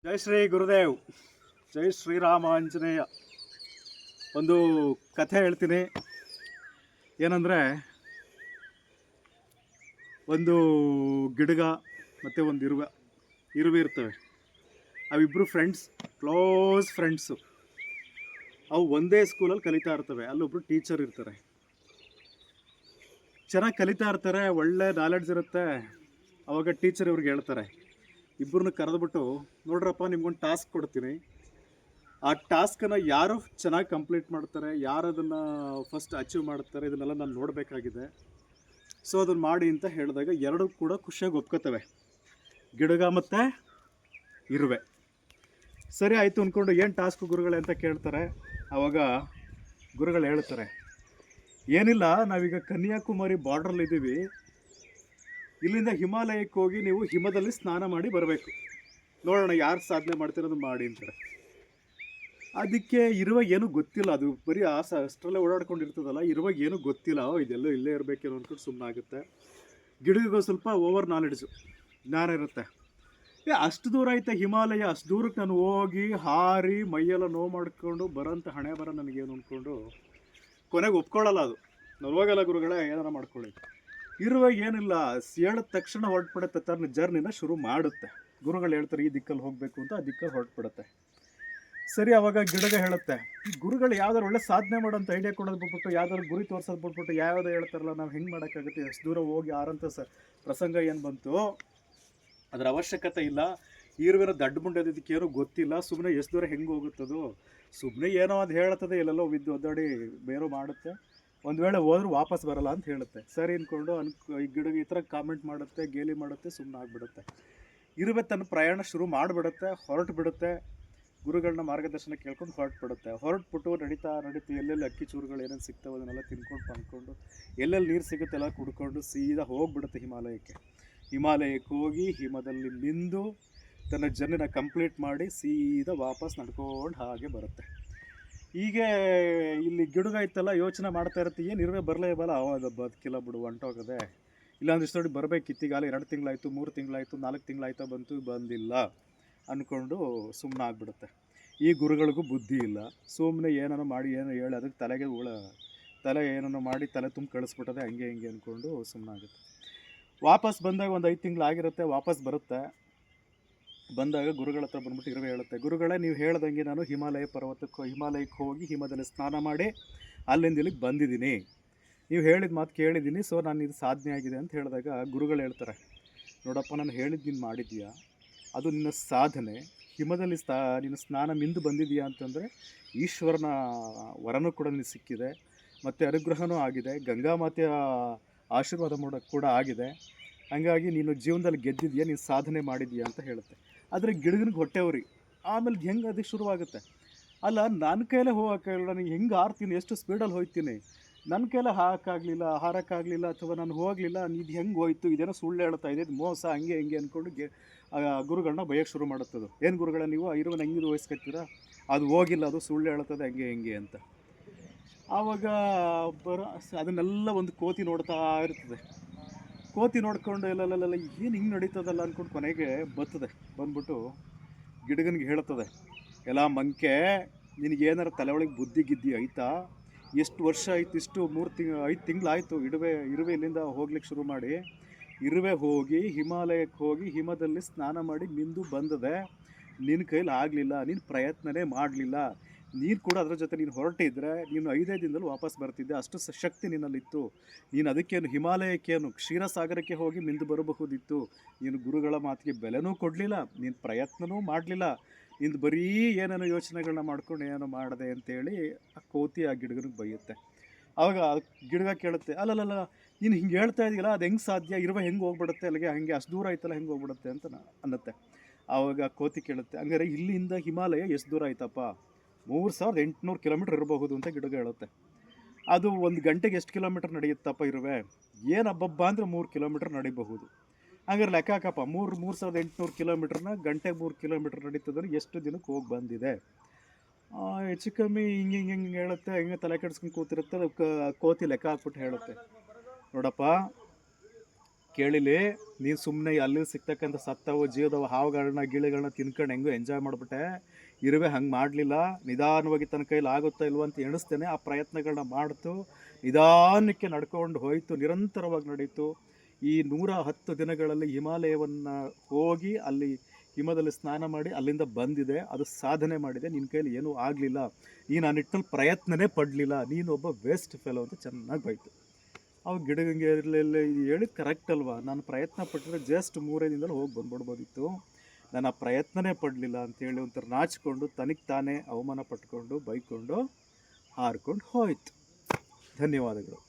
ಜೈ ಶ್ರೀ ಗುರುದೇವ್, ಜೈ ಶ್ರೀರಾಮ ಆಂಜನೇಯ. ಒಂದು ಕಥೆ ಹೇಳ್ತೀನಿ. ಏನಂದರೆ, ಒಂದು ಗಿಡಗ ಮತ್ತು ಒಂದು ಇರುವೆ ಇರ್ತವೆ. ಅವಿಬ್ಬರು ಫ್ರೆಂಡ್ಸ್, ಕ್ಲೋಸ್ ಫ್ರೆಂಡ್ಸು. ಅವು ಒಂದೇ ಸ್ಕೂಲಲ್ಲಿ ಕಲಿತಾ ಇರ್ತವೆ. ಅಲ್ಲೊಬ್ಬರು ಟೀಚರ್ ಇರ್ತಾರೆ, ಚೆನ್ನಾಗಿ ಕಲಿತಾ ಇರ್ತಾರೆ, ಒಳ್ಳೆ ನಾಲೆಡ್ಜ್ ಇರುತ್ತೆ. ಅವಾಗ ಟೀಚರ್ ಇವ್ರಿಗೆ ಹೇಳ್ತಾರೆ, ಇಬ್ಬರನ್ನ ಕರೆದುಬಿಟ್ಟು, ನೋಡ್ರಪ್ಪ, ನಿಮ್ಗೊಂದು ಟಾಸ್ಕ್ ಕೊಡ್ತೀನಿ. ಆ ಟಾಸ್ಕನ್ನು ಯಾರು ಚೆನ್ನಾಗಿ ಕಂಪ್ಲೀಟ್ ಮಾಡ್ತಾರೆ, ಯಾರು ಅದನ್ನು ಫಸ್ಟ್ ಅಚೀವ್ ಮಾಡ್ತಾರೆ, ಇದನ್ನೆಲ್ಲ ನಾನು ನೋಡಬೇಕಾಗಿದೆ. ಸೊ ಅದನ್ನು ಮಾಡಿ ಅಂತ ಹೇಳಿದಾಗ ಎರಡೂ ಕೂಡ ಖುಷಿಯಾಗಿ ಒಪ್ಕೋತವೆ, ಗಿಡಗ ಮತ್ತು ಇರುವೆ. ಸರಿ ಆಯಿತು ಅಂದ್ಕೊಂಡು, ಏನು ಟಾಸ್ಕ್ ಗುರುಗಳೇ ಅಂತ ಕೇಳ್ತಾರೆ. ಆವಾಗ ಗುರುಗಳು ಹೇಳ್ತಾರೆ, ಏನಿಲ್ಲ, ನಾವೀಗ ಕನ್ಯಾಕುಮಾರಿ ಬಾರ್ಡ್ರಲ್ಲಿದ್ದೀವಿ. ಇಲ್ಲಿಂದ ಹಿಮಾಲಯಕ್ಕೆ ಹೋಗಿ ನೀವು ಹಿಮದಲ್ಲಿ ಸ್ನಾನ ಮಾಡಿ ಬರಬೇಕು. ನೋಡೋಣ ಯಾರು ಸಾಧನೆ ಮಾಡ್ತಿರೋದು ಮಾಡಿ ಅಂತಾರೆ. ಅದಕ್ಕೆ ಇರುವಾಗ ಏನೂ ಗೊತ್ತಿಲ್ಲ, ಅದು ಬರೀ ಅಷ್ಟರಲ್ಲೇ ಓಡಾಡ್ಕೊಂಡಿರ್ತದಲ್ಲ, ಇರುವಾಗ ಏನೂ ಗೊತ್ತಿಲ್ಲ. ಇದೆಲ್ಲೋ ಇಲ್ಲೇ ಇರಬೇಕೇನೋ ಅಂದ್ಕೊಂಡು ಸುಮ್ಮನೆ ಆಗುತ್ತೆ. ಗಿಡಗೂ ಸ್ವಲ್ಪ ಓವರ್ ನಾಲೆಡ್ಜು, ಜ್ಞಾನ ಇರುತ್ತೆ. ಅಷ್ಟು ದೂರ ಐತೆ ಹಿಮಾಲಯ, ಅಷ್ಟು ದೂರಕ್ಕೆ ನಾನು ಹೋಗಿ ಹಾರಿ ಮೈಯೆಲ್ಲ ನೋವು ಮಾಡ್ಕೊಂಡು ಬರೋಂಥ ಹಣೆ ಬರ ನನಗೇನು ಅಂದ್ಕೊಂಡು ಕೊನೆಗೆ ಒಪ್ಕೊಳ್ಳಲ್ಲ. ಅದು ನಾನು ಹೋಗಲ್ಲ ಗುರುಗಳೇ, ಏನಾರ ಮಾಡ್ಕೊಳ್ಳಿ. ಇರುವಾಗ ಏನಿಲ್ಲ, ಹೇಳಿದ ತಕ್ಷಣ ಹೊರಟ್ಬಿಡುತ್ತೆ, ತನ್ನ ಜರ್ನಿನ ಶುರು ಮಾಡುತ್ತೆ. ಗುರುಗಳು ಹೇಳ್ತಾರೆ ಈ ದಿಕ್ಕಲ್ಲಿ ಹೋಗಬೇಕು ಅಂತ, ಆ ದಿಕ್ಕಲ್ಲಿ ಹೊರಟ್ಬಿಡುತ್ತೆ. ಸರಿ, ಅವಾಗ ಗಿಡಗ ಹೇಳುತ್ತೆ, ಈ ಗುರುಗಳು ಯಾವ್ದಾರು ಒಳ್ಳೆ ಸಾಧನೆ ಮಾಡೋಂಥ ಐಡಿಯಾ ಕೊಡೋದು ಬಿಟ್ಬಿಟ್ಟು, ಯಾವ್ದಾದ್ರು ಗುರಿ ತೋರ್ಸೋದು ಬಿಟ್ಬಿಟ್ಟು ಯಾವ್ದು ಹೇಳ್ತಾರಲ್ಲ, ನಾವು ಹೆಂಗೆ ಮಾಡೋಕ್ಕಾಗುತ್ತೆ, ಎಷ್ಟು ದೂರ ಹೋಗಿ ಆರಂಥ ಪ್ರಸಂಗ ಏನು ಬಂತು, ಅದರ ಅವಶ್ಯಕತೆ ಇಲ್ಲ. ಇರುವೆನ ದಡ್ಡ ಮುಂಡೋದಕ್ಕೆ ಏನೂ ಗೊತ್ತಿಲ್ಲ, ಸುಮ್ಮನೆ ಎಷ್ಟು ದೂರ ಹೆಂಗೆ ಹೋಗುತ್ತದು, ಸುಮ್ಮನೆ ಏನೋ ಅದು ಹೇಳ್ತದೆ, ಎಲ್ಲೆಲ್ಲೋ ಬಿದ್ದು ಒದ್ದಾಡಿ ಬೇರೋ ಮಾಡುತ್ತೆ, ಒಂದು ವೇಳೆ ಹೋದ್ರೂ ವಾಪಸ್ ಬರಲ್ಲ ಅಂತ ಹೇಳುತ್ತೆ. ಸರಿ ಅಂದ್ಕೊಂಡು ಈ ಗಿಡಗೆ ಈ ಥರ ಕಾಮೆಂಟ್ ಮಾಡುತ್ತೆ, ಗೇಲಿ ಮಾಡುತ್ತೆ, ಸುಮ್ಮನೆ ಆಗಿಬಿಡುತ್ತೆ. ಇರುವೆ ತನ್ನ ಪ್ರಯಾಣ ಶುರು ಮಾಡಿಬಿಡುತ್ತೆ, ಹೊರಟು ಬಿಡುತ್ತೆ. ಗುರುಗಳನ್ನ ಮಾರ್ಗದರ್ಶನ ಕೇಳ್ಕೊಂಡು ಹೊರಟ್ಬಿಟ್ಟು ನಡೀತಾ ಎಲ್ಲೆಲ್ಲಿ ಅಕ್ಕಿ ಚೂರುಗಳು ಏನೇನು ಸಿಗ್ತಾವೆ ಅದನ್ನೆಲ್ಲ ತಿನ್ಕೊಂಡು ಪಂದ್ಕೊಂಡು, ಎಲ್ಲೆಲ್ಲಿ ನೀರು ಸಿಗುತ್ತೆ ಎಲ್ಲ ಕುಡ್ಕೊಂಡು ಸೀದಾ ಹೋಗ್ಬಿಡುತ್ತೆ ಹಿಮಾಲಯಕ್ಕೆ ಹೋಗಿ ಹಿಮದಲ್ಲಿ ಮಿಂದು ತನ್ನ ಜರ್ನಿನ ಕಂಪ್ಲೀಟ್ ಮಾಡಿ ಸೀದಾ ವಾಪಸ್ ನಡ್ಕೊಂಡು ಹಾಗೆ ಬರುತ್ತೆ. ಹೀಗೆ ಇಲ್ಲಿ ಗಿಡುಗ ಇತ್ತಲ್ಲ, ಯೋಚನೆ ಮಾಡ್ತಾ ಇರುತ್ತೆ, ಏನು ಇರುವೆ ಬರಲೇ ಬಲ್ಲ, ಅದು ಬದುಕಿಲ್ಲ ಬಿಡು, ಹೊಂಟೋಗದೆ. ಇಲ್ಲಾಂದ್ರೆ ಇಷ್ಟು ನೋಡಿ ಬರಬೇಕಿತ್ತೀಗಾಲ 2 ತಿಂಗಳಾಯಿತು, 3 ತಿಂಗಳಾಯಿತು, 4 ತಿಂಗಳಾಯ್ತು, ಬಂದಿಲ್ಲ ಅಂದ್ಕೊಂಡು ಸುಮ್ಮನೆ ಆಗಿಬಿಡುತ್ತೆ. ಈ ಗುರುಗಳಿಗೂ ಬುದ್ಧಿ ಇಲ್ಲ, ಸುಮ್ಮನೆ ಏನೋ ಮಾಡಿ ಏನೋ ಹೇಳಿ ಅದಕ್ಕೆ ತಲೆ ಏನೋ ಮಾಡಿ ತಲೆ ತುಂಬ ಕಳಿಸ್ಬಿಟ್ಟದೆ, ಹಂಗೆ ಹಿಂಗೆ ಅಂದ್ಕೊಂಡು ಸುಮ್ಮನೆ ಆಗುತ್ತೆ. ವಾಪಸ್ ಬಂದಾಗ ಒಂದು 5 ತಿಂಗಳಾಗಿರುತ್ತೆ, ವಾಪಸ್ ಬರುತ್ತೆ. ಬಂದಾಗ ಗುರುಗಳ ಹತ್ರ ಬಂದ್ಬಿಟ್ಟು ಇರುವೆ ಹೇಳುತ್ತೆ, ಗುರುಗಳೇ, ನೀವು ಹೇಳ್ದಂಗೆ ನಾನು ಹಿಮಾಲಯಕ್ಕೆ ಹೋಗಿ ಹಿಮದಲ್ಲಿ ಸ್ನಾನ ಮಾಡಿ ಅಲ್ಲಿಂದ ಇಲ್ಲಿಗೆ ಬಂದಿದ್ದೀನಿ, ನೀವು ಹೇಳಿದ ಮಾತು ಕೇಳಿದ್ದೀನಿ, ಸೊ ನಾನು ಇದು ಸಾಧನೆ ಆಗಿದೆ ಅಂತ ಹೇಳಿದಾಗ ಗುರುಗಳು ಹೇಳ್ತಾರೆ, ನೋಡಪ್ಪ, ನಾನು ಹೇಳಿದ್ದು ನೀನು ಮಾಡಿದ್ದೀಯಾ, ಅದು ನಿನ್ನ ಸಾಧನೆ. ಹಿಮದಲ್ಲಿ ನೀನು ಸ್ನಾನ ಮಿಂದು ಬಂದಿದೆಯಾ ಅಂತಂದರೆ ಈಶ್ವರನ ವರನೂ ಕೂಡ ನಿನಗೆ ಸಿಕ್ಕಿದೆ, ಮತ್ತು ಅನುಗ್ರಹನೂ ಆಗಿದೆ, ಗಂಗಾಮಾತೆಯ ಆಶೀರ್ವಾದ ಕೂಡ ಆಗಿದೆ. ಹಾಗಾಗಿ ನೀನು ಜೀವನದಲ್ಲಿ ಗೆದ್ದಿದೆಯಾ, ನೀನು ಸಾಧನೆ ಮಾಡಿದೀಯಾ ಅಂತ ಹೇಳುತ್ತೆ. ಆದರೆ ಗಿಡಗನಿಗೆ ಹೊಟ್ಟೆವ್ರಿ. ಆಮೇಲೆ ಹೆಂಗೆ ಅದಕ್ಕೆ ಶುರುವಾಗುತ್ತೆ, ಅಲ್ಲ ನನ್ನ ಕೈಲೇ ಹೋಗೋಕ್ಕಾಗಲ್ಲ, ನಾನು ಹೆಂಗೆ ಹಾರ್ತೀನಿ, ಎಷ್ಟು ಸ್ಪೀಡಲ್ಲಿ ಹೋಗ್ತೀನಿ, ನನ್ನ ಕೈಲೇ ಹಾರೋಕ್ಕಾಗಲಿಲ್ಲ ಅಥವಾ ನಾನು ಹೋಗಲಿಲ್ಲ, ಇದು ಹೆಂಗೆ ಹೋಯ್ತು, ಇದೇನೋ ಸುಳ್ಳು ಹೇಳ್ತಾ ಇದೆ, ಇದು ಮೋಸ, ಹಂಗೆ ಹಿಂಗೆ ಅಂದ್ಕೊಂಡು ಗುರುಗಳನ್ನ ಬೈಯೋಕ್ಕೆ ಶುರು ಮಾಡುತ್ತದು. ಏನು ಗುರುಗಳ, ನೀವು ಇರುವನ್ನ ಹೆಂಗೆ ವಹಿಸ್ಕೊತೀರಾ, ಅದು ಹೋಗಿಲ್ಲ, ಅದು ಸುಳ್ಳು ಹೇಳ್ತದೆ, ಹಂಗೆ ಹಿಂಗೆ ಅಂತ. ಆವಾಗ ಅದನ್ನೆಲ್ಲ ಒಂದು ಕೋತಿ ನೋಡ್ತಾ ಇರ್ತದೆ. ಕೋತಿ ನೋಡ್ಕೊಂಡು ಎಲ್ಲೆಲ್ಲ ಏನು ಹಿಂಗೆ ನಡೀತದಲ್ಲ ಅಂದ್ಕೊಂಡು ಕೊನೆಗೆ ಬಂದ್ಬಿಟ್ಟು ಗಿಡಗನಿಗೆ ಹೇಳ್ತದೆ, ಎಲ್ಲ ಮಂಕೆ, ನಿನಗೇನಾರು ತಲೆ ಒಳಗೆ ಬುದ್ಧಿ ಗಿದ್ದಿ ಆಯಿತಾ, ಎಷ್ಟು ವರ್ಷ ಆಯಿತು, 5 ತಿಂಗಳಾಯಿತು ಇರುವೆ ಇಲ್ಲಿಂದ ಹೋಗ್ಲಿಕ್ಕೆ ಶುರು ಮಾಡಿ. ಇರುವೆ ಹೋಗಿ ಹಿಮಾಲಯಕ್ಕೆ ಹೋಗಿ ಹಿಮದಲ್ಲಿ ಸ್ನಾನ ಮಾಡಿ ಮಿಂದು ಬಂದದೆ, ನಿನ್ನ ಕೈಲಿ ಆಗಲಿಲ್ಲ, ನೀನು ಪ್ರಯತ್ನನೇ ಮಾಡಲಿಲ್ಲ. ನೀನು ಕೂಡ ಅದರ ಜೊತೆ ನೀನು ಹೊರಟಿದ್ರೆ ನೀನು 5 ದಿನದಲ್ಲಿ ವಾಪಸ್ ಬರ್ತಿದ್ದೆ, ಅಷ್ಟು ಶಕ್ತಿ ನಿನ್ನಲ್ಲಿತ್ತು. ನೀನು ಅದಕ್ಕೇನು ಹಿಮಾಲಯಕ್ಕೇನು ಕ್ಷೀರಸಾಗರಕ್ಕೆ ಹೋಗಿ ಮಿಂದು ಬರಬಹುದಿತ್ತು. ನೀನು ಗುರುಗಳ ಮಾತಿಗೆ ಬೆಲೆನೂ ಕೊಡಲಿಲ್ಲ, ನೀನು ಪ್ರಯತ್ನವೂ ಮಾಡಲಿಲ್ಲ, ನಿಂದು ಬರೀ ಏನೇನೋ ಯೋಚನೆಗಳನ್ನ ಮಾಡ್ಕೊಂಡು ಏನೋ ಮಾಡಿದೆ ಅಂತೇಳಿ ಆ ಕೋತಿ ಆ ಗಿಡಗನಿಗೆ ಬೈಯುತ್ತೆ. ಆವಾಗ ಗಿಡಗ ಕೇಳುತ್ತೆ, ಅಲ್ಲಲ್ಲ, ನೀನು ಹಿಂಗೆ ಹೇಳ್ತಾ ಇದೆಯಲ್ಲ, ಅದು ಹೆಂಗೆ ಸಾಧ್ಯ, ಇರುವೆ ಹೆಂಗೆ ಹೋಗ್ಬಿಡುತ್ತೆ ಅಲ್ಲಿಗೆ, ಹಂಗೆ ಅಷ್ಟು ದೂರ ಆಯ್ತಲ್ಲ, ಹೆಂಗೆ ಹೋಗ್ಬಿಡುತ್ತೆ ಅಂತ ಅನ್ನತ್ತೆ. ಆವಾಗ ಕೋತಿ ಕೇಳುತ್ತೆ, ಹಂಗಾರೆ ಇಲ್ಲಿಂದ ಹಿಮಾಲಯ ಎಷ್ಟು ದೂರ ಆಯ್ತಪ್ಪ, 3800 ಕಿಲೋಮೀಟ್ರ್ ಇರಬಹುದು ಅಂತ ಗಿಡಗ ಹೇಳುತ್ತೆ. ಅದು 1 ಗಂಟೆಗೆ ಎಷ್ಟು ಕಿಲೋಮೀಟ್ರ್ ನಡೆಯುತ್ತಪ್ಪ ಇರುವೆ, ಏನು ಹಬ್ಬ ಅಂದರೆ 3 ಕಿಲೋಮೀಟ್ರ್ ನಡಿಬಹುದು. ಹಂಗಾರೆ ಲೆಕ್ಕ ಹಾಕಪ್ಪ, 3800 ಕಿಲೋಮೀಟ್ರನ್ನ ಗಂಟೆಗೆ 3 ಕಿಲೋಮೀಟ್ರ್ ನಡೀತದ್ರೆ ಎಷ್ಟು ದಿನಕ್ಕೆ ಹೋಗಿ ಬಂದಿದೆ. ಹೆಚ್ಚು ಕಮ್ಮಿ ಹಿಂಗೆ ಹೇಳುತ್ತೆ. ಹಿಂಗೆ ತಲೆ ಕೆಡಿಸ್ಕೊಂಡು ಕೂತಿರುತ್ತೆ. ಕೋತಿ ಲೆಕ್ಕ ಹಾಕ್ಬಿಟ್ಟು ಹೇಳುತ್ತೆ, ನೋಡಪ್ಪ, ಕೇಳಿಲಿ, ನೀನು ಸುಮ್ಮನೆ ಅಲ್ಲಿ ಸಿಗ್ತಕ್ಕಂಥ ಸತ್ತವು ಜೀವದವು ಹಾವುಗಳನ್ನ ಗಿಳಿಗಳನ್ನ ತಿನ್ಕೊಂಡು ಹೆಂಗೋ ಎಂಜಾಯ್ ಮಾಡಿಬಿಟ್ಟೆ. ಇರುವೆ ಹಂಗೆ ಮಾಡಲಿಲ್ಲ. ನಿಧಾನವಾಗಿ ತನ್ನ ಕೈಲಿ ಆಗುತ್ತಾ ಇಲ್ವ ಅಂತ ಎಣಿಸ್ತೇನೆ. ಆ ಪ್ರಯತ್ನಗಳನ್ನ ಮಾಡ್ತು, ನಿಧಾನಕ್ಕೆ ನಡ್ಕೊಂಡು ಹೋಯಿತು, ನಿರಂತರವಾಗಿ ನಡೀತು. ಈ 110 ದಿನಗಳಲ್ಲಿ ಹಿಮಾಲಯವನ್ನು ಹೋಗಿ ಅಲ್ಲಿ ಹಿಮದಲ್ಲಿ ಸ್ನಾನ ಮಾಡಿ ಅಲ್ಲಿಂದ ಬಂದಿದೆ. ಅದು ಸಾಧನೆ ಮಾಡಿದೆ. ನಿನ್ನ ಕೈಲಿ ಏನೂ ಆಗಲಿಲ್ಲ, ನೀನು ಆ ನಿಟ್ಟಿನಲ್ಲಿ ಪ್ರಯತ್ನನೇ ಪಡಲಿಲ್ಲ, ನೀನು ಒಬ್ಬ ವೇಸ್ಟ್ ಫೆಲೋ ಅಂತ ಚೆನ್ನಾಗಿ ಬೈತು. ಅವು ಗಿಡಗಂಗೆ ಇರಲಿಲ್ಲ. ಇದು ಹೇಳಿದ್ ಕರೆಕ್ಟ್ ಅಲ್ವಾ? ನಾನು ಪ್ರಯತ್ನ ಪಟ್ಟರೆ ಜಸ್ಟ್ 3 ದಿನದಲ್ಲಿ ಹೋಗಿ ಬಂದ್ಬಿಡ್ಬೋದಿತ್ತು. ನಾನು ಆ ಪ್ರಯತ್ನನೇ ಪಡಲಿಲ್ಲ ಅಂತೇಳಿ ಒಂಥರ ನಾಚಿಕೊಂಡು ತನಗೆ ತಾನೇ ಅವಮಾನ ಪಟ್ಕೊಂಡು ಬೈಕೊಂಡು ಹಾರ್ಕೊಂಡು ಹೋಯ್ತು. ಧನ್ಯವಾದಗಳು.